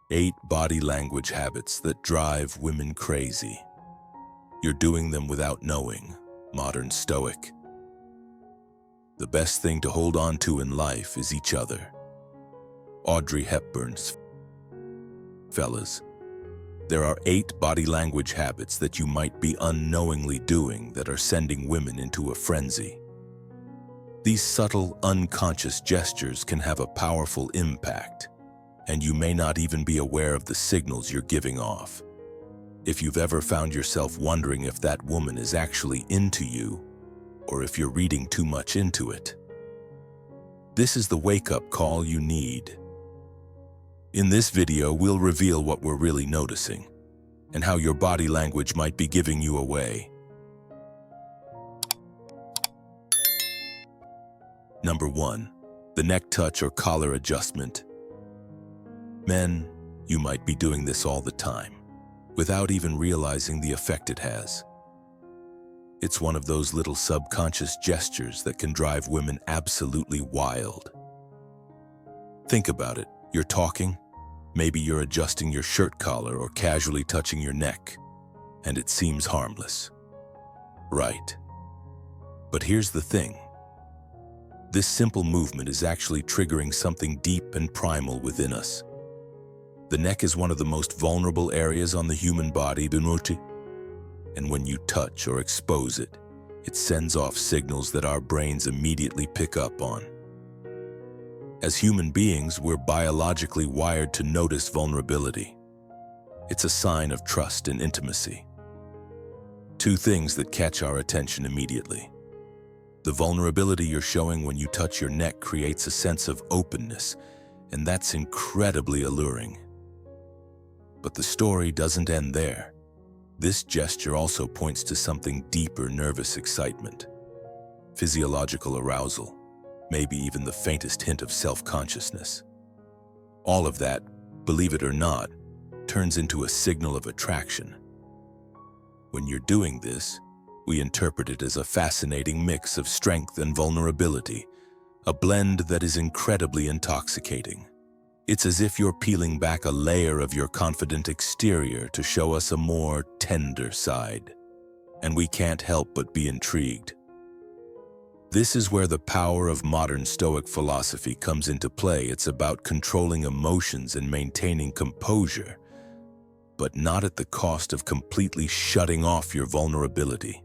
8 body language habits that drive women crazy. You're doing them without knowing. Modern Stoic. The best thing to hold on to in life is each other. Audrey Hepburn's. Fellas, there are 8 body language habits that you might be unknowingly doing that are sending women into a frenzy. These subtle, unconscious gestures can have a powerful impact, and you may not even be aware of the signals you're giving off. If you've ever found yourself wondering if that woman is actually into you, or if you're reading too much into it, this is the wake-up call you need. In this video, we'll reveal what we're really noticing, and how your body language might be giving you away. Number 1. The neck touch or collar adjustment. Men, you might be doing this all the time, without even realizing the effect it has. It's one of those little subconscious gestures that can drive women absolutely wild. Think about it. You're talking, maybe you're adjusting your shirt collar or casually touching your neck, and it seems harmless. Right. But here's the thing. This simple movement is actually triggering something deep and primal within us. The neck is one of the most vulnerable areas on the human body, and when you touch or expose it, it sends off signals that our brains immediately pick up on. As human beings, we're biologically wired to notice vulnerability. It's a sign of trust and intimacy. 2 things that catch our attention immediately. The vulnerability you're showing when you touch your neck creates a sense of openness, and that's incredibly alluring. But the story doesn't end there. This gesture also points to something deeper: nervous excitement, physiological arousal, maybe even the faintest hint of self-consciousness. All of that, believe it or not, turns into a signal of attraction. When you're doing this, we interpret it as a fascinating mix of strength and vulnerability, a blend that is incredibly intoxicating. It's as if you're peeling back a layer of your confident exterior to show us a more tender side, and we can't help but be intrigued. This is where the power of modern Stoic philosophy comes into play. It's about controlling emotions and maintaining composure, but not at the cost of completely shutting off your vulnerability.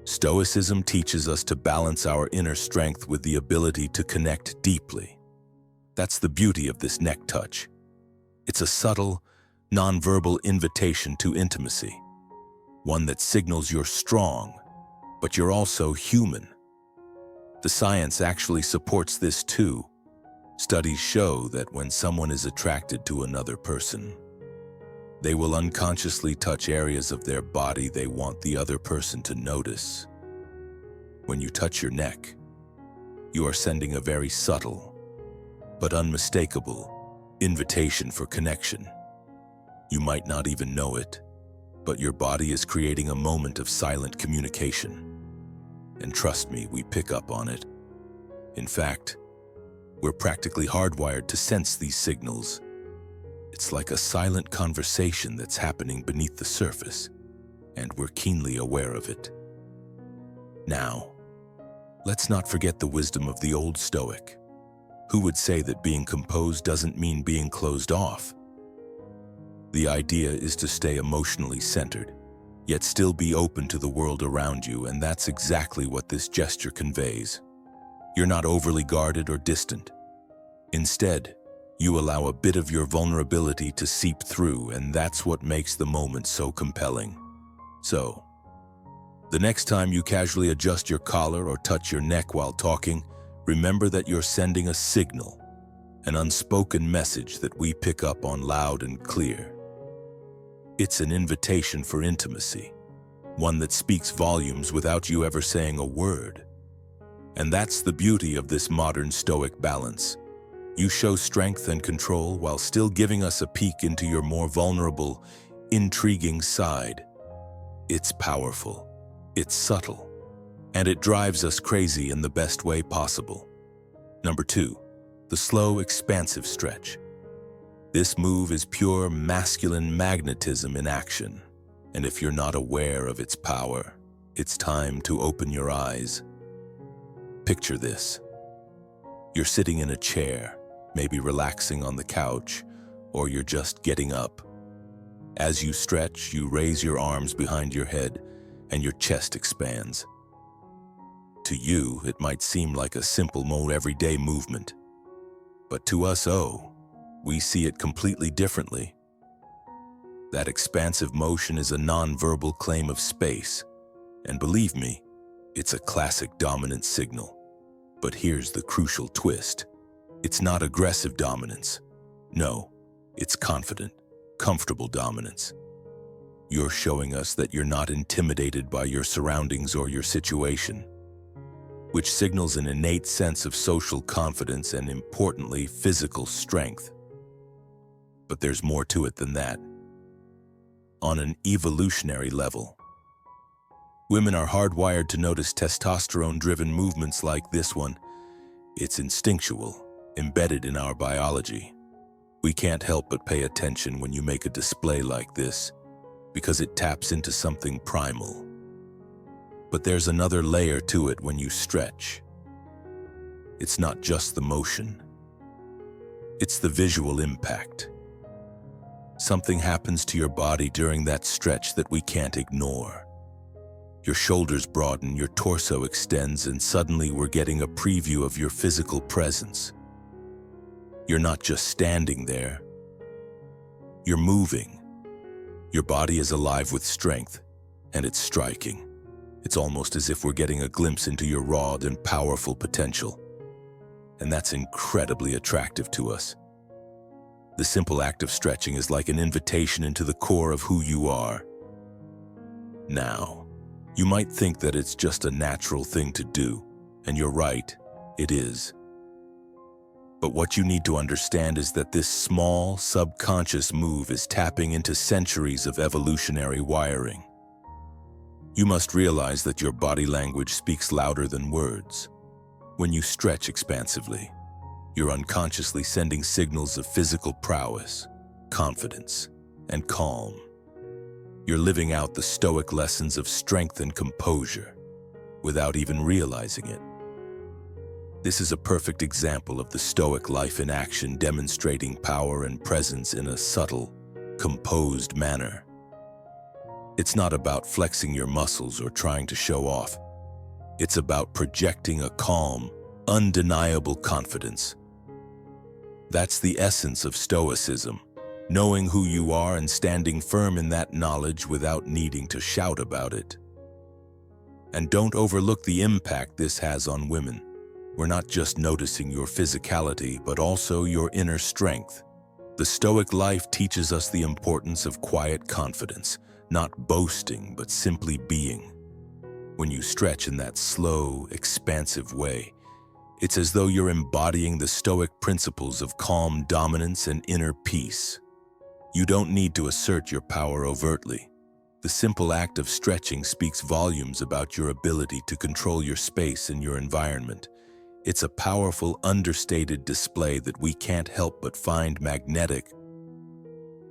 Stoicism teaches us to balance our inner strength with the ability to connect deeply. That's the beauty of this neck touch. It's a subtle, nonverbal invitation to intimacy, one that signals you're strong, but you're also human. The science actually supports this too. Studies show that when someone is attracted to another person, they will unconsciously touch areas of their body they want the other person to notice. When you touch your neck, you are sending a very subtle, but unmistakable invitation for connection. You might not even know it, but your body is creating a moment of silent communication. And trust me, we pick up on it. In fact, we're practically hardwired to sense these signals. It's like a silent conversation that's happening beneath the surface, and we're keenly aware of it. Now, let's not forget the wisdom of the old Stoic, who would say that being composed doesn't mean being closed off. The idea is to stay emotionally centered, yet still be open to the world around you, and that's exactly what this gesture conveys. You're not overly guarded or distant. Instead, you allow a bit of your vulnerability to seep through, and that's what makes the moment so compelling. So, the next time you casually adjust your collar or touch your neck while talking, remember that you're sending a signal, an unspoken message that we pick up on loud and clear. It's an invitation for intimacy, one that speaks volumes without you ever saying a word. And that's the beauty of this modern Stoic balance. You show strength and control while still giving us a peek into your more vulnerable, intriguing side. It's powerful, it's subtle, and it drives us crazy in the best way possible. Number 2, the slow, expansive stretch. This move is pure masculine magnetism in action, and if you're not aware of its power, it's time to open your eyes. Picture this. You're sitting in a chair, maybe relaxing on the couch, or you're just getting up. As you stretch, you raise your arms behind your head, and your chest expands. To you, it might seem like a simple, everyday movement. But to us, we see it completely differently. That expansive motion is a non-verbal claim of space. And believe me, it's a classic dominant signal. But here's the crucial twist. It's not aggressive dominance. No, it's confident, comfortable dominance. You're showing us that you're not intimidated by your surroundings or your situation, which signals an innate sense of social confidence and, importantly, physical strength. But there's more to it than that. On an evolutionary level, women are hardwired to notice testosterone-driven movements like this one. It's instinctual, embedded in our biology. We can't help but pay attention when you make a display like this, because it taps into something primal. But there's another layer to it when you stretch. It's not just the motion. It's the visual impact. Something happens to your body during that stretch that we can't ignore. Your shoulders broaden, your torso extends, and suddenly we're getting a preview of your physical presence. You're not just standing there. You're moving. Your body is alive with strength, and it's striking. It's almost as if we're getting a glimpse into your raw and powerful potential. And that's incredibly attractive to us. The simple act of stretching is like an invitation into the core of who you are. Now, you might think that it's just a natural thing to do, and you're right, it is. But what you need to understand is that this small, subconscious move is tapping into centuries of evolutionary wiring. You must realize that your body language speaks louder than words. When you stretch expansively, you're unconsciously sending signals of physical prowess, confidence, and calm. You're living out the Stoic lessons of strength and composure without even realizing it. This is a perfect example of the Stoic life in action, demonstrating power and presence in a subtle, composed manner. It's not about flexing your muscles or trying to show off. It's about projecting a calm, undeniable confidence. That's the essence of Stoicism, knowing who you are and standing firm in that knowledge without needing to shout about it. And don't overlook the impact this has on women. We're not just noticing your physicality, but also your inner strength. The Stoic life teaches us the importance of quiet confidence, not boasting, but simply being. When you stretch in that slow, expansive way, it's as though you're embodying the Stoic principles of calm dominance and inner peace. You don't need to assert your power overtly. The simple act of stretching speaks volumes about your ability to control your space and your environment. It's a powerful, understated display that we can't help but find magnetic.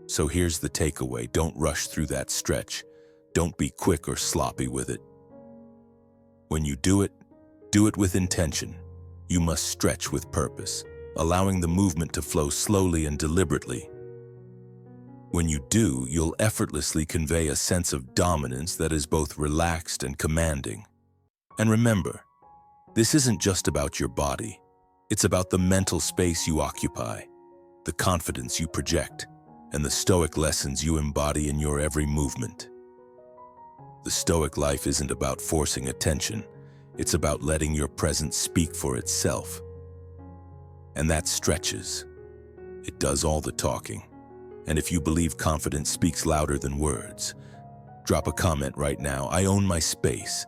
So here's the takeaway: don't rush through that stretch. Don't be quick or sloppy with it. When you do it with intention. You must stretch with purpose, allowing the movement to flow slowly and deliberately. When you do, you'll effortlessly convey a sense of dominance that is both relaxed and commanding. And remember, this isn't just about your body. It's about the mental space you occupy, the confidence you project, and the Stoic lessons you embody in your every movement. The Stoic life isn't about forcing attention. It's about letting your presence speak for itself. And that stretches. It does all the talking. And if you believe confidence speaks louder than words, drop a comment right now. I own my space.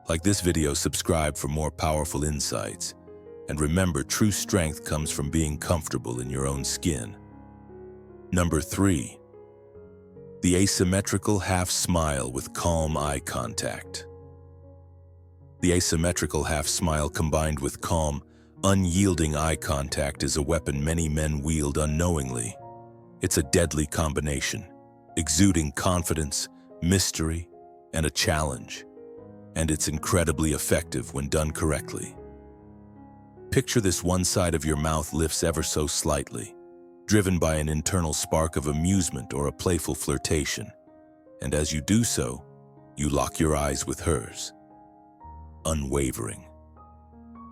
Like this video, subscribe for more powerful insights. And remember, true strength comes from being comfortable in your own skin. Number 3. The asymmetrical half smile with calm eye contact. The asymmetrical half smile combined with calm, unyielding eye contact is a weapon many men wield unknowingly. It's a deadly combination, exuding confidence, mystery, and a challenge. And it's incredibly effective when done correctly. Picture this: one side of your mouth lifts ever so slightly, driven by an internal spark of amusement or a playful flirtation. And as you do so, you lock your eyes with hers. Unwavering,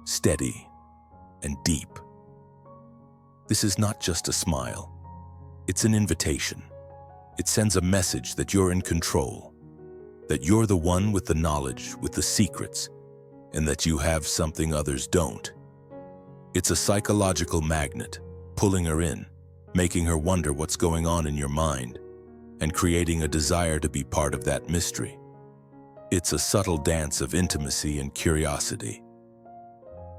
steady, and deep. This is not just a smile. It's an invitation. It sends a message that you're in control, that you're the one with the knowledge, with the secrets, and that you have something others don't. It's a psychological magnet, pulling her in, making her wonder what's going on in your mind, and creating a desire to be part of that mystery. It's a subtle dance of intimacy and curiosity.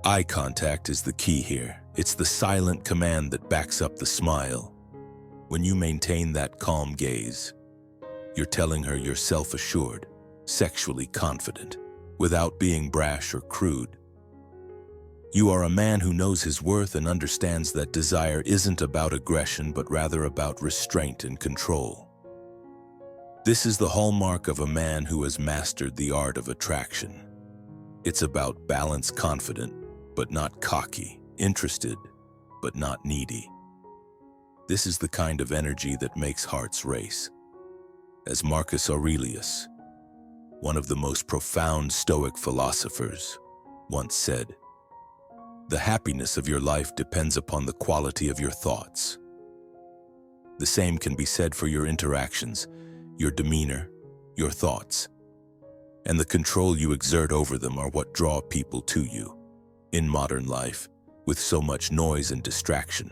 Eye contact is the key here. It's the silent command that backs up the smile. When you maintain that calm gaze, you're telling her you're self-assured, sexually confident, without being brash or crude. You are a man who knows his worth and understands that desire isn't about aggression, but rather about restraint and control. This is the hallmark of a man who has mastered the art of attraction. It's about balance, confident, but not cocky, interested, but not needy. This is the kind of energy that makes hearts race. As Marcus Aurelius, one of the most profound Stoic philosophers, once said, "The happiness of your life depends upon the quality of your thoughts." The same can be said for your interactions, your demeanor, your thoughts, and the control you exert over them are what draw people to you. In modern life, with so much noise and distraction,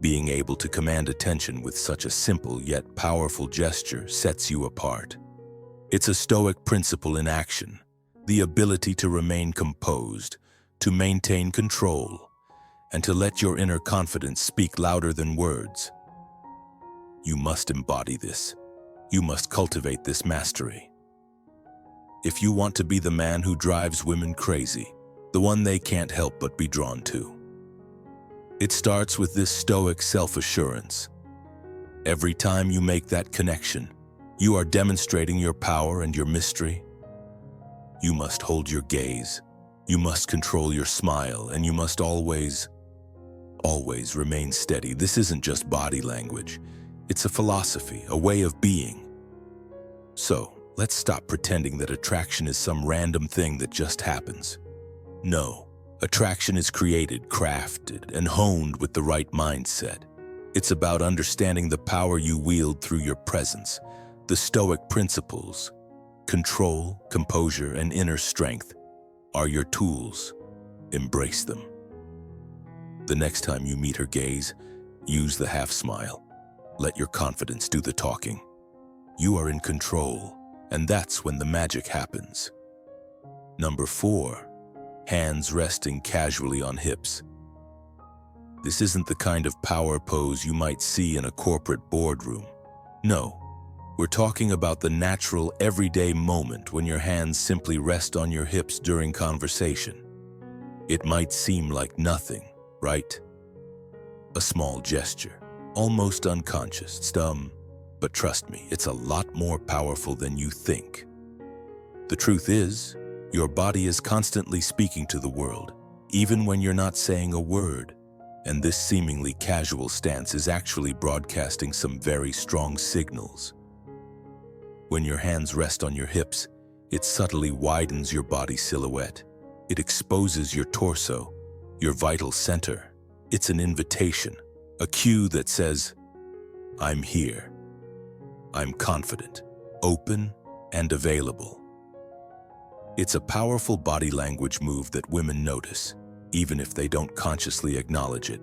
being able to command attention with such a simple yet powerful gesture sets you apart. It's a Stoic principle in action, the ability to remain composed, to maintain control, and to let your inner confidence speak louder than words. You must embody this. You must cultivate this mastery. If you want to be the man who drives women crazy, the one they can't help but be drawn to. It starts with this Stoic self-assurance. Every time you make that connection, you are demonstrating your power and your mystery. You must hold your gaze, you must control your smile, and you must always remain steady. This isn't just body language. It's a philosophy, a way of being. So, let's stop pretending that attraction is some random thing that just happens. No, attraction is created, crafted, and honed with the right mindset. It's about understanding the power you wield through your presence, the Stoic principles. Control, composure, and inner strength are your tools. Embrace them. The next time you meet her gaze, use the half smile. Let your confidence do the talking. You are in control, and that's when the magic happens. Number 4. Hands resting casually on hips. This isn't the kind of power pose you might see in a corporate boardroom. No, we're talking about the natural, everyday moment when your hands simply rest on your hips during conversation. It might seem like nothing, right? A small gesture, almost unconscious, but trust me, it's a lot more powerful than you think. The truth is, your body is constantly speaking to the world, even when you're not saying a word, and this seemingly casual stance is actually broadcasting some very strong signals. When your hands rest on your hips, it subtly widens your body silhouette. It exposes your torso, your vital center. It's an invitation, a cue that says, "I'm here. I'm confident, open, and available." It's a powerful body language move that women notice, even if they don't consciously acknowledge it.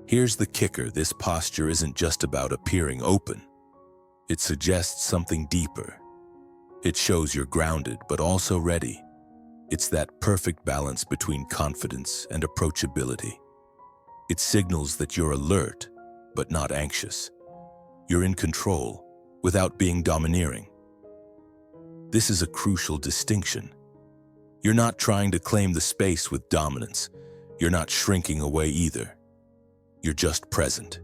Here's the kicker: this posture isn't just about appearing open. It suggests something deeper. It shows you're grounded, but also ready. It's that perfect balance between confidence and approachability. It signals that you're alert, but not anxious. You're in control, without being domineering. This is a crucial distinction. You're not trying to claim the space with dominance. You're not shrinking away either. You're just present.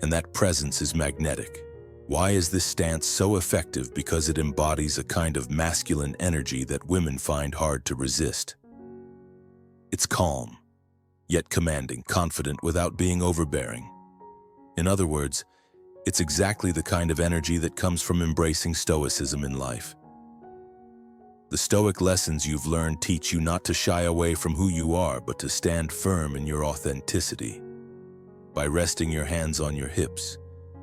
and that presence is magnetic. Why is this stance so effective? Because it embodies a kind of masculine energy that women find hard to resist. It's calm, yet commanding, confident without being overbearing. In other words, it's exactly the kind of energy that comes from embracing Stoicism in life. The Stoic lessons you've learned teach you not to shy away from who you are, but to stand firm in your authenticity. By resting your hands on your hips,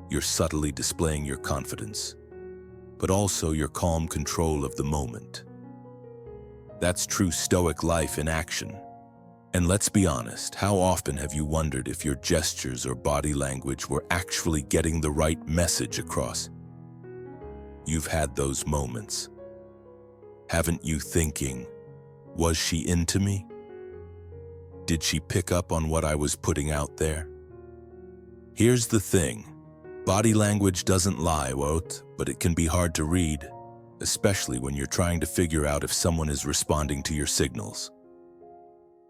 you're subtly displaying your confidence, but also your calm control of the moment. That's true Stoic life in action. And let's be honest, how often have you wondered if your gestures or body language were actually getting the right message across? You've had those moments, haven't you, thinking, was she into me? Did she pick up on what I was putting out there? Here's the thing. Body language doesn't lie, but it can be hard to read, especially when you're trying to figure out if someone is responding to your signals.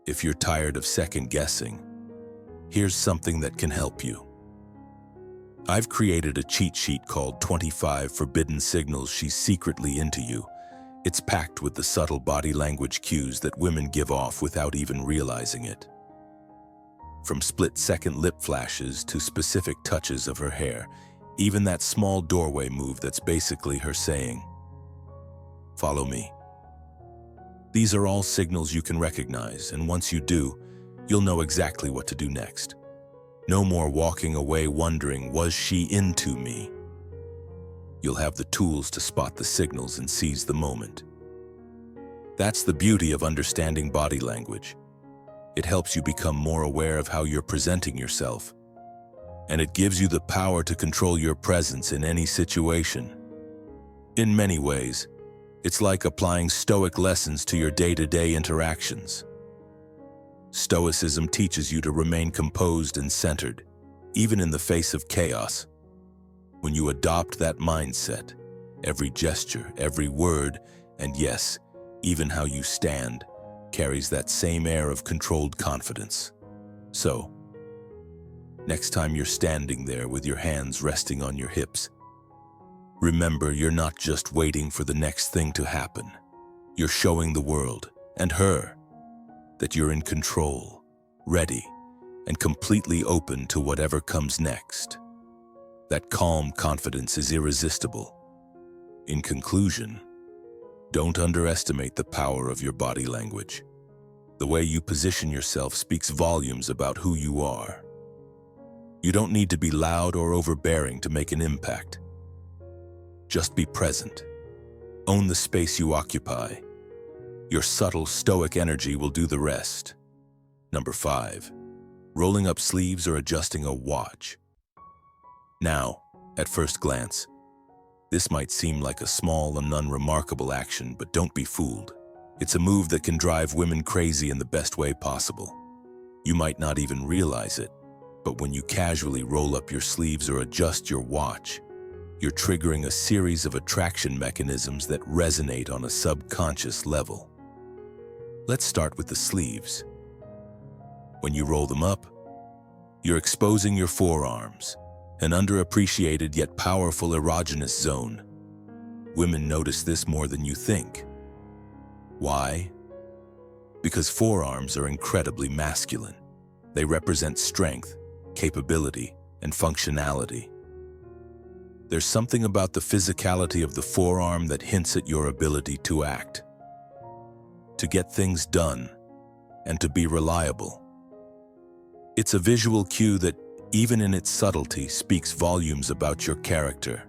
If you're tired of second-guessing, here's something that can help you. I've created a cheat sheet called 25 Forbidden Signals She's Secretly Into You. It's packed with the subtle body language cues that women give off without even realizing it. From split-second lip flashes to specific touches of her hair, even that small doorway move that's basically her saying, "Follow me." These are all signals you can recognize, and once you do, you'll know exactly what to do next. No more walking away wondering, was she into me? You'll have the tools to spot the signals and seize the moment. That's the beauty of understanding body language. It helps you become more aware of how you're presenting yourself, and it gives you the power to control your presence in any situation. In many ways, it's like applying Stoic lessons to your day-to-day interactions. Stoicism teaches you to remain composed and centered, even in the face of chaos. When you adopt that mindset, every gesture, every word, and yes, even how you stand, carries that same air of controlled confidence. So, next time you're standing there with your hands resting on your hips, remember you're not just waiting for the next thing to happen. You're showing the world, and her, that you're in control, ready, and completely open to whatever comes next. That calm confidence is irresistible. In conclusion, don't underestimate the power of your body language. The way you position yourself speaks volumes about who you are. You don't need to be loud or overbearing to make an impact. Just be present. Own the space you occupy. Your subtle Stoic energy will do the rest. Number 5. Rolling up sleeves or adjusting a watch. Now, at first glance, this might seem like a small and unremarkable action, but don't be fooled. It's a move that can drive women crazy in the best way possible. You might not even realize it, but when you casually roll up your sleeves or adjust your watch, you're triggering a series of attraction mechanisms that resonate on a subconscious level. Let's start with the sleeves. When you roll them up, you're exposing your forearms, an underappreciated yet powerful erogenous zone. Women notice this more than you think. Why? Because forearms are incredibly masculine. They represent strength, capability, and functionality. There's something about the physicality of the forearm that hints at your ability to act, to get things done, and to be reliable. It's a visual cue that, even in its subtlety, speaks volumes about your character.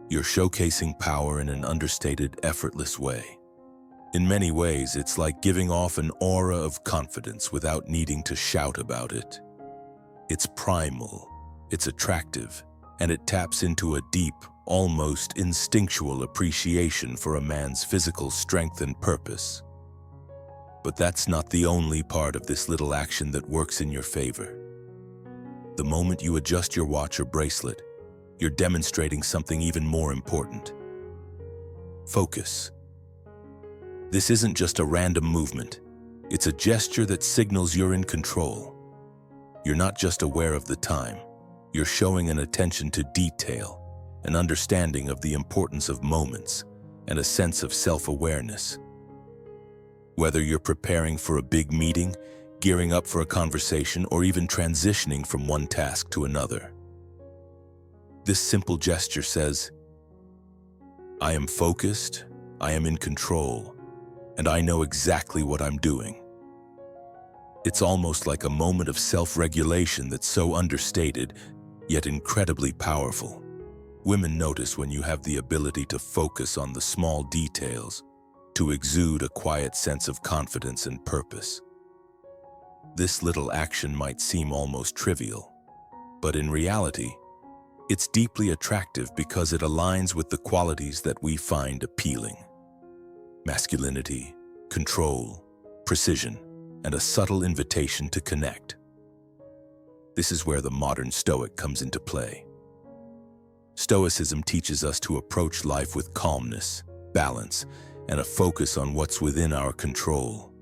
You're showcasing power in an understated, effortless way. In many ways, it's like giving off an aura of confidence without needing to shout about it. It's primal, it's attractive, and it taps into a deep, almost instinctual appreciation for a man's physical strength and purpose. But that's not the only part of this little action that works in your favor. The moment you adjust your watch or bracelet, you're demonstrating something even more important. Focus. This isn't just a random movement. It's a gesture that signals you're in control. You're not just aware of the time. You're showing an attention to detail, an understanding of the importance of moments, and a sense of self-awareness. Whether you're preparing for a big meeting, gearing up for a conversation, or even transitioning from one task to another, this simple gesture says, I am focused, I am in control, and I know exactly what I'm doing. It's almost like a moment of self-regulation that's so understated, yet incredibly powerful. Women notice when you have the ability to focus on the small details, to exude a quiet sense of confidence and purpose. This little action might seem almost trivial, but in reality, it's deeply attractive because it aligns with the qualities that we find appealing: masculinity, control, precision, and a subtle invitation to connect. This is where the modern Stoic comes into play. Stoicism teaches us to approach life with calmness, balance, and a focus on what's within our control.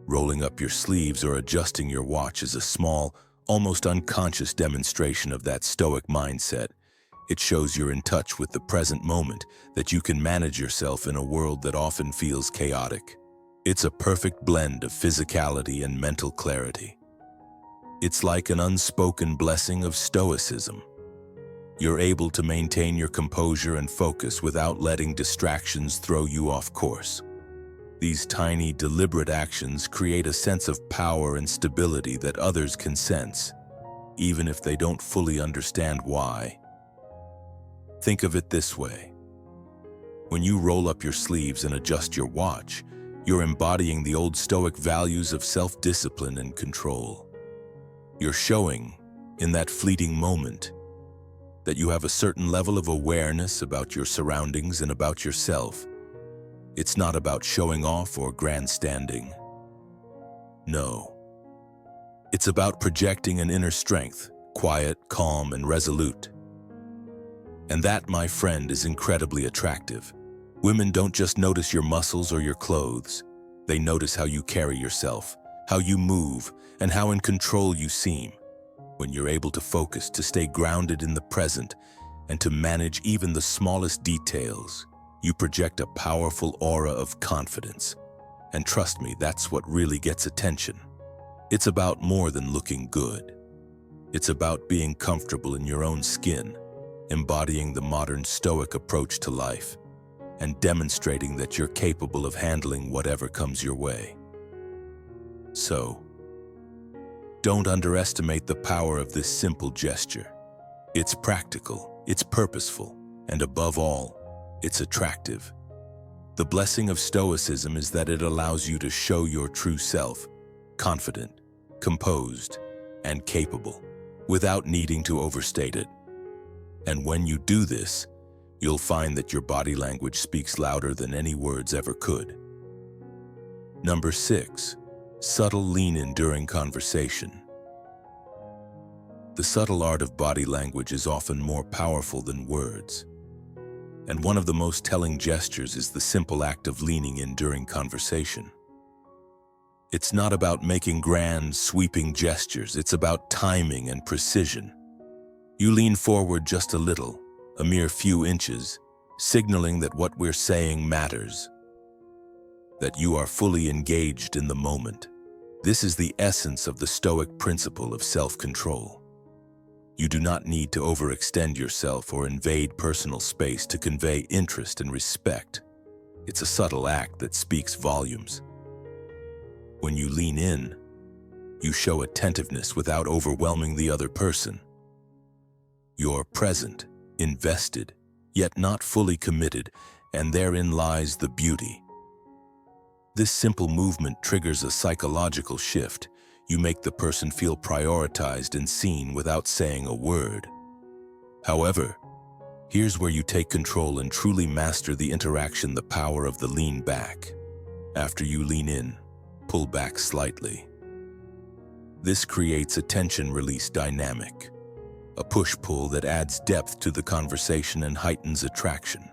Rolling up your sleeves or adjusting your watch is a small, almost unconscious demonstration of that Stoic mindset. It shows you're in touch with the present moment, that you can manage yourself in a world that often feels chaotic. It's a perfect blend of physicality and mental clarity. It's like an unspoken blessing of Stoicism. You're able to maintain your composure and focus without letting distractions throw you off course. These tiny, deliberate actions create a sense of power and stability that others can sense, even if they don't fully understand why. Think of it this way. When you roll up your sleeves and adjust your watch, you're embodying the old Stoic values of self-discipline and control. You're showing, in that fleeting moment, that you have a certain level of awareness about your surroundings and about yourself. It's not about showing off or grandstanding. No. It's about projecting an inner strength, quiet, calm, and resolute. And that, my friend, is incredibly attractive. Women don't just notice your muscles or your clothes. They notice how you carry yourself, how you move, and how in control you seem. When you're able to focus, to stay grounded in the present, and to manage even the smallest details, you project a powerful aura of confidence. And trust me, that's what really gets attention. It's about more than looking good. It's about being comfortable in your own skin, embodying the modern Stoic approach to life, and demonstrating that you're capable of handling whatever comes your way. So, don't underestimate the power of this simple gesture. It's practical, it's purposeful, and above all, it's attractive. The blessing of Stoicism is that it allows you to show your true self, confident, composed, and capable, without needing to overstate it. And when you do this, you'll find that your body language speaks louder than any words ever could. Number 6. Subtle lean-in during conversation. The subtle art of body language is often more powerful than words. And one of the most telling gestures is the simple act of leaning in during conversation. It's not about making grand, sweeping gestures. It's about timing and precision. You lean forward just a little, a mere few inches, signaling that what we're saying matters, that you are fully engaged in the moment. This is the essence of the Stoic principle of self-control. You do not need to overextend yourself or invade personal space to convey interest and respect. It's a subtle act that speaks volumes. When you lean in, you show attentiveness without overwhelming the other person. You're present, invested, yet not fully committed, and therein lies the beauty. This simple movement triggers a psychological shift. You make the person feel prioritized and seen without saying a word. However, here's where you take control and truly master the interaction: the power of the lean back. After you lean in, pull back slightly. This creates a tension-release dynamic, a push-pull that adds depth to the conversation and heightens attraction.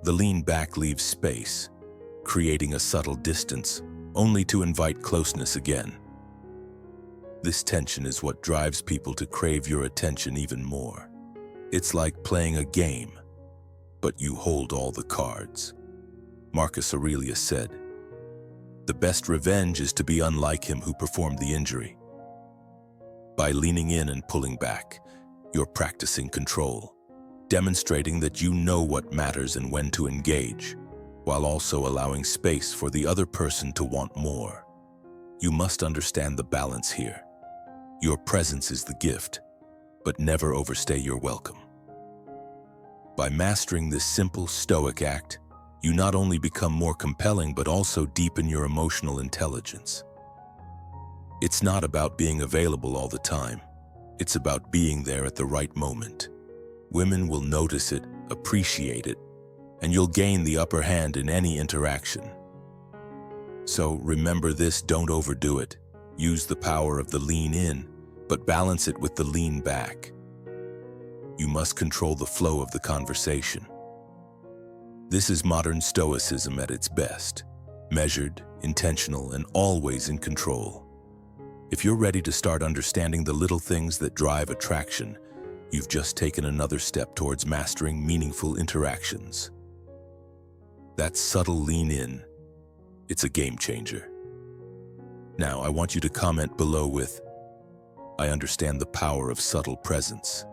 The lean back leaves space, creating a subtle distance, only to invite closeness again. This tension is what drives people to crave your attention even more. It's like playing a game, but you hold all the cards. Marcus Aurelius said, "The best revenge is to be unlike him who performed the injury." By leaning in and pulling back, you're practicing control, demonstrating that you know what matters and when to engage, while also allowing space for the other person to want more. You must understand the balance here. Your presence is the gift, but never overstay your welcome. By mastering this simple Stoic act, you not only become more compelling but also deepen your emotional intelligence. It's not about being available all the time. It's about being there at the right moment. Women will notice it, appreciate it, and you'll gain the upper hand in any interaction. So remember this, don't overdo it. Use the power of the lean in, but balance it with the lean back. You must control the flow of the conversation. This is modern Stoicism at its best, measured, intentional, and always in control. If you're ready to start understanding the little things that drive attraction, you've just taken another step towards mastering meaningful interactions. That subtle lean in, it's a game changer. Now, I want you to comment below with, "I understand the power of subtle presence."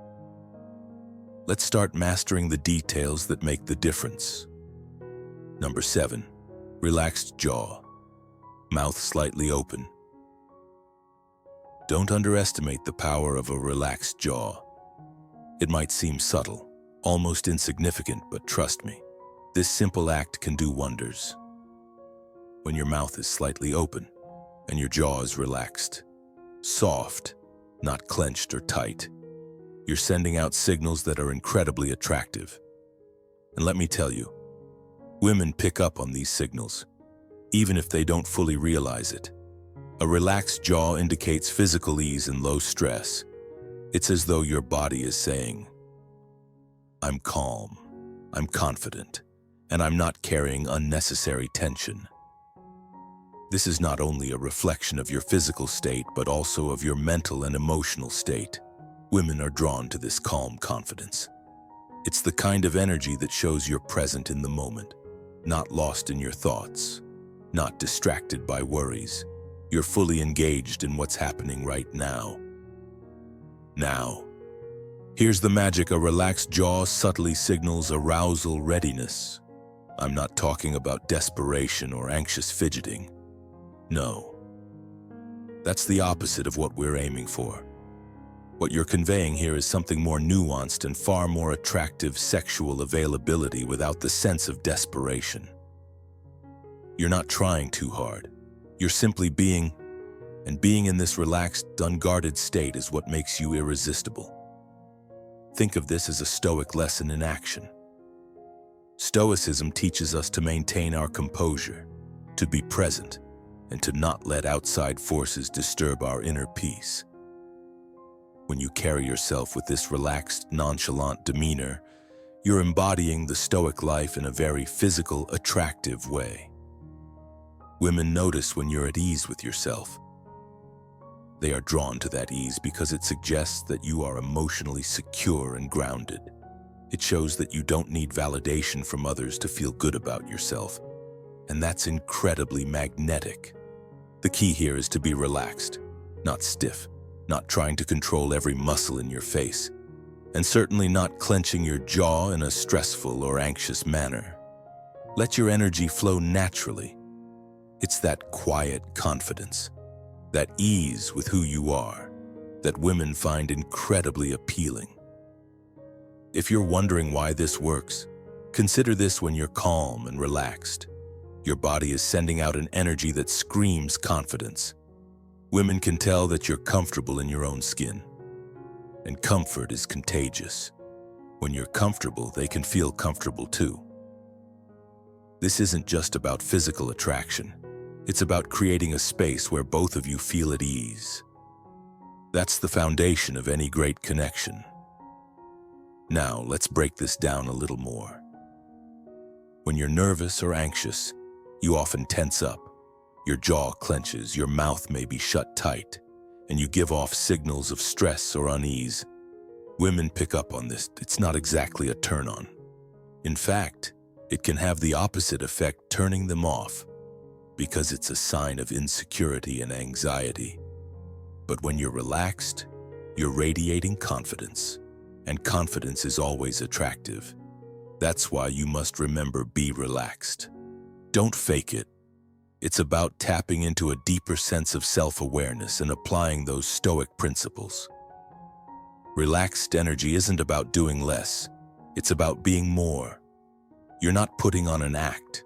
Let's start mastering the details that make the difference. Number 7, relaxed jaw, mouth slightly open. Don't underestimate the power of a relaxed jaw. It might seem subtle, almost insignificant, but trust me, this simple act can do wonders. When your mouth is slightly open and your jaw is relaxed, soft, not clenched or tight, you're sending out signals that are incredibly attractive. And let me tell you, women pick up on these signals, even if they don't fully realize it. A relaxed jaw indicates physical ease and low stress. It's as though your body is saying, "I'm calm, I'm confident, and I'm not carrying unnecessary tension." This is not only a reflection of your physical state, but also of your mental and emotional state. Women are drawn to this calm confidence. It's the kind of energy that shows you're present in the moment, not lost in your thoughts, not distracted by worries. You're fully engaged in what's happening right now. Now, here's the magic. A relaxed jaw subtly signals arousal readiness. I'm not talking about desperation or anxious fidgeting. No. That's the opposite of what we're aiming for. What you're conveying here is something more nuanced and far more attractive: sexual availability without the sense of desperation. You're not trying too hard. You're simply being, and being in this relaxed, unguarded state is what makes you irresistible. Think of this as a Stoic lesson in action. Stoicism teaches us to maintain our composure, to be present, and to not let outside forces disturb our inner peace. When you carry yourself with this relaxed, nonchalant demeanor, you're embodying the Stoic life in a very physical, attractive way. Women notice when you're at ease with yourself. They are drawn to that ease because it suggests that you are emotionally secure and grounded. It shows that you don't need validation from others to feel good about yourself, and that's incredibly magnetic. The key here is to be relaxed, not stiff, not trying to control every muscle in your face, and certainly not clenching your jaw in a stressful or anxious manner. Let your energy flow naturally. It's that quiet confidence, that ease with who you are, that women find incredibly appealing. If you're wondering why this works, consider this: when you're calm and relaxed, your body is sending out an energy that screams confidence. Women can tell that you're comfortable in your own skin, and comfort is contagious. When you're comfortable, they can feel comfortable too. This isn't just about physical attraction. It's about creating a space where both of you feel at ease. That's the foundation of any great connection. Now, let's break this down a little more. When you're nervous or anxious, you often tense up. Your jaw clenches, your mouth may be shut tight, and you give off signals of stress or unease. Women pick up on this. It's not exactly a turn-on. In fact, it can have the opposite effect, turning them off, because it's a sign of insecurity and anxiety. But when you're relaxed, you're radiating confidence, and confidence is always attractive. That's why you must remember, be relaxed. Don't fake it. It's about tapping into a deeper sense of self-awareness and applying those Stoic principles. Relaxed energy isn't about doing less. It's about being more. You're not putting on an act.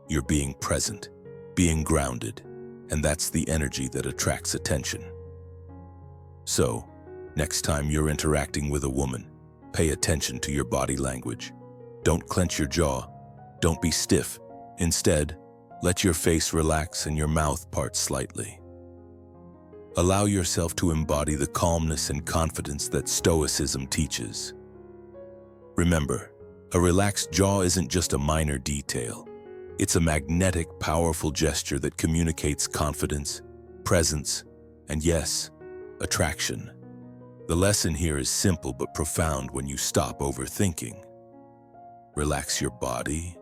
You're being present, being grounded, and that's the energy that attracts attention. So, next time you're interacting with a woman, pay attention to your body language. Don't clench your jaw. Don't be stiff. Instead, let your face relax and your mouth part slightly. Allow yourself to embody the calmness and confidence that Stoicism teaches. Remember, a relaxed jaw isn't just a minor detail. It's a magnetic, powerful gesture that communicates confidence, presence, and yes, attraction. The lesson here is simple but profound when you stop overthinking. Relax your body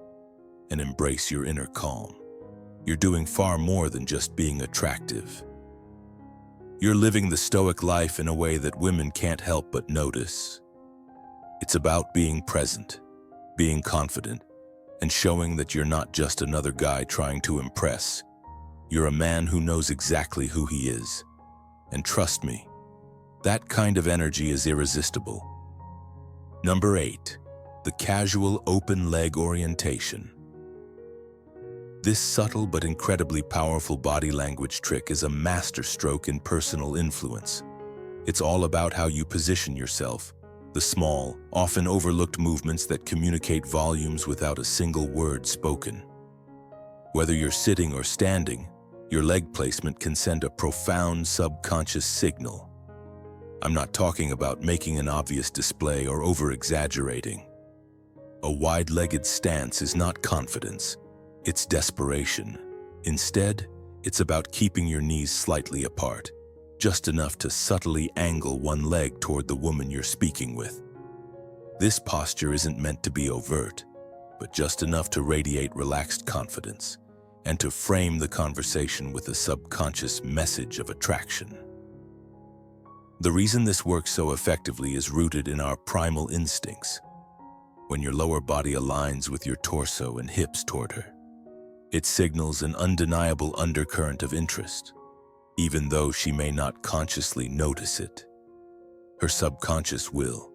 and embrace your inner calm. You're doing far more than just being attractive. You're living the Stoic life in a way that women can't help but notice. It's about being present, being confident, and showing that you're not just another guy trying to impress. You're a man who knows exactly who he is. And trust me, that kind of energy is irresistible. Number 8, the casual open leg orientation. This subtle but incredibly powerful body language trick is a masterstroke in personal influence. It's all about how you position yourself, the small, often overlooked movements that communicate volumes without a single word spoken. Whether you're sitting or standing, your leg placement can send a profound subconscious signal. I'm not talking about making an obvious display or over-exaggerating. A wide-legged stance is not confidence. It's desperation. Instead, it's about keeping your knees slightly apart, just enough to subtly angle one leg toward the woman you're speaking with. This posture isn't meant to be overt, but just enough to radiate relaxed confidence and to frame the conversation with a subconscious message of attraction. The reason this works so effectively is rooted in our primal instincts. When your lower body aligns with your torso and hips toward her, it signals an undeniable undercurrent of interest, even though she may not consciously notice it. Her subconscious will.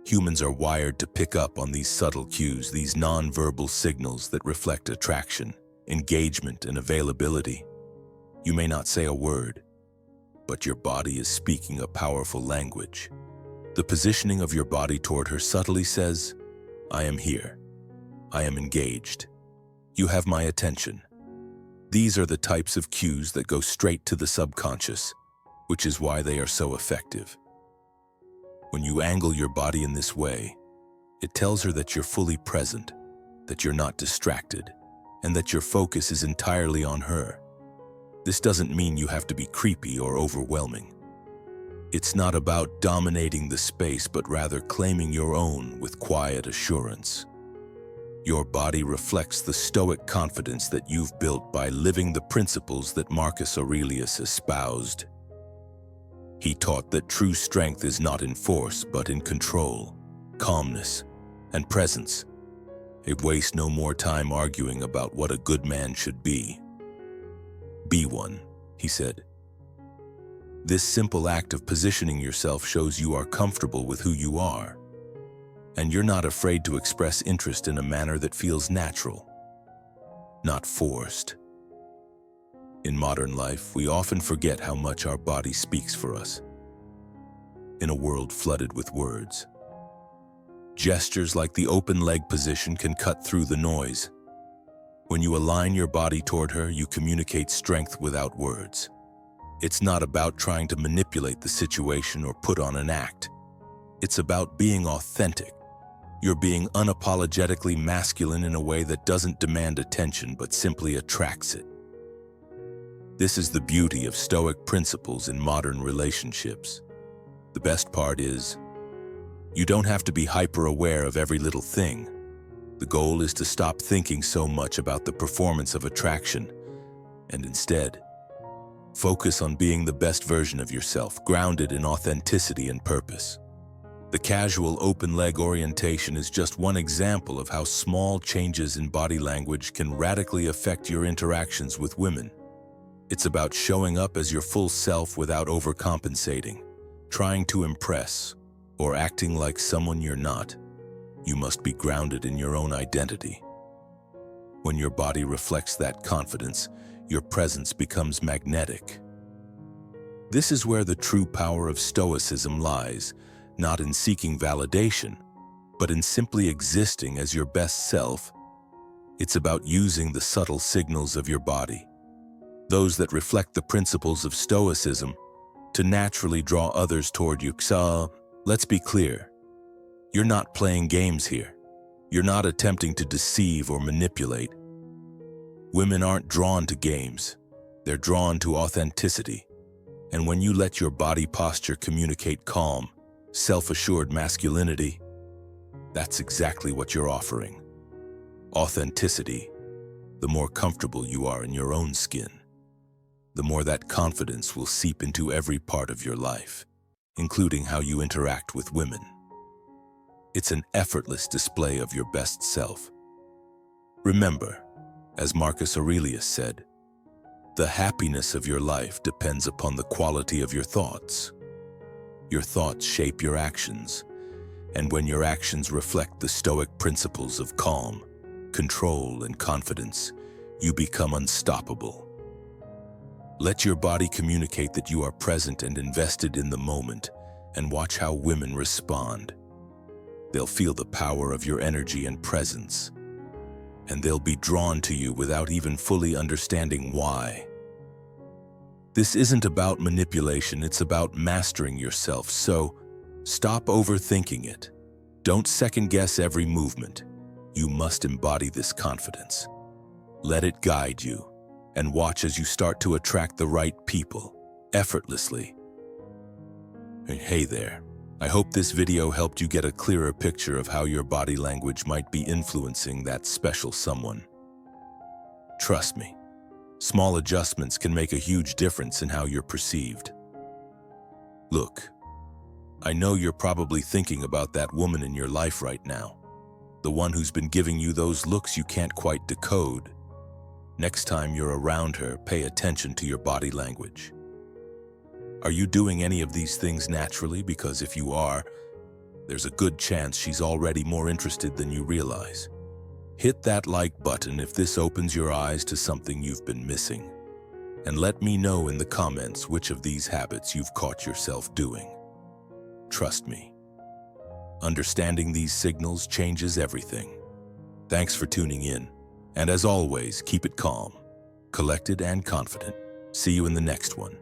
Humans are wired to pick up on these subtle cues, these non-verbal signals that reflect attraction, engagement, and availability. You may not say a word, but your body is speaking a powerful language. The positioning of your body toward her subtly says, "I am here. I am engaged. You have my attention." These are the types of cues that go straight to the subconscious, which is why they are so effective. When you angle your body in this way, it tells her that you're fully present, that you're not distracted, and that your focus is entirely on her. This doesn't mean you have to be creepy or overwhelming. It's not about dominating the space, but rather claiming your own with quiet assurance. Your body reflects the Stoic confidence that you've built by living the principles that Marcus Aurelius espoused. He taught that true strength is not in force, but in control, calmness, and presence. It wastes no more time arguing about what a good man should be. Be one, he said. This simple act of positioning yourself shows you are comfortable with who you are, and you're not afraid to express interest in a manner that feels natural, not forced. In modern life, we often forget how much our body speaks for us. In a world flooded with words, gestures like the open leg position can cut through the noise. When you align your body toward her, you communicate strength without words. It's not about trying to manipulate the situation or put on an act. It's about being authentic. You're being unapologetically masculine in a way that doesn't demand attention but simply attracts it. This is the beauty of Stoic principles in modern relationships. The best part is, you don't have to be hyper-aware of every little thing. The goal is to stop thinking so much about the performance of attraction and instead focus on being the best version of yourself, grounded in authenticity and purpose. The casual open-leg orientation is just one example of how small changes in body language can radically affect your interactions with women. It's about showing up as your full self without overcompensating, trying to impress, or acting like someone you're not. You must be grounded in your own identity. When your body reflects that confidence, your presence becomes magnetic. This is where the true power of Stoicism lies, not in seeking validation, but in simply existing as your best self. It's about using the subtle signals of your body, those that reflect the principles of Stoicism, to naturally draw others toward you. So, let's be clear. You're not playing games here. You're not attempting to deceive or manipulate. Women aren't drawn to games. They're drawn to authenticity. And when you let your body posture communicate calm, self-assured masculinity, that's exactly what you're offering. Authenticity. The more comfortable you are in your own skin, the more that confidence will seep into every part of your life, including how you interact with women. It's an effortless display of your best self. Remember, as Marcus Aurelius said, the happiness of your life depends upon the quality of your thoughts. Your thoughts shape your actions, and when your actions reflect the Stoic principles of calm, control, and confidence, you become unstoppable. Let your body communicate that you are present and invested in the moment, and watch how women respond. They'll feel the power of your energy and presence, and they'll be drawn to you without even fully understanding why. This isn't about manipulation, it's about mastering yourself, so stop overthinking it. Don't second-guess every movement. You must embody this confidence. Let it guide you, and watch as you start to attract the right people, effortlessly. Hey there. I hope this video helped you get a clearer picture of how your body language might be influencing that special someone. Trust me, small adjustments can make a huge difference in how you're perceived. Look, I know you're probably thinking about that woman in your life right now, the one who's been giving you those looks you can't quite decode. Next time you're around her, pay attention to your body language. Are you doing any of these things naturally? Because if you are, there's a good chance she's already more interested than you realize. Hit that like button if this opens your eyes to something you've been missing. And let me know in the comments which of these habits you've caught yourself doing. Trust me, understanding these signals changes everything. Thanks for tuning in. And as always, keep it calm, collected, and confident. See you in the next one.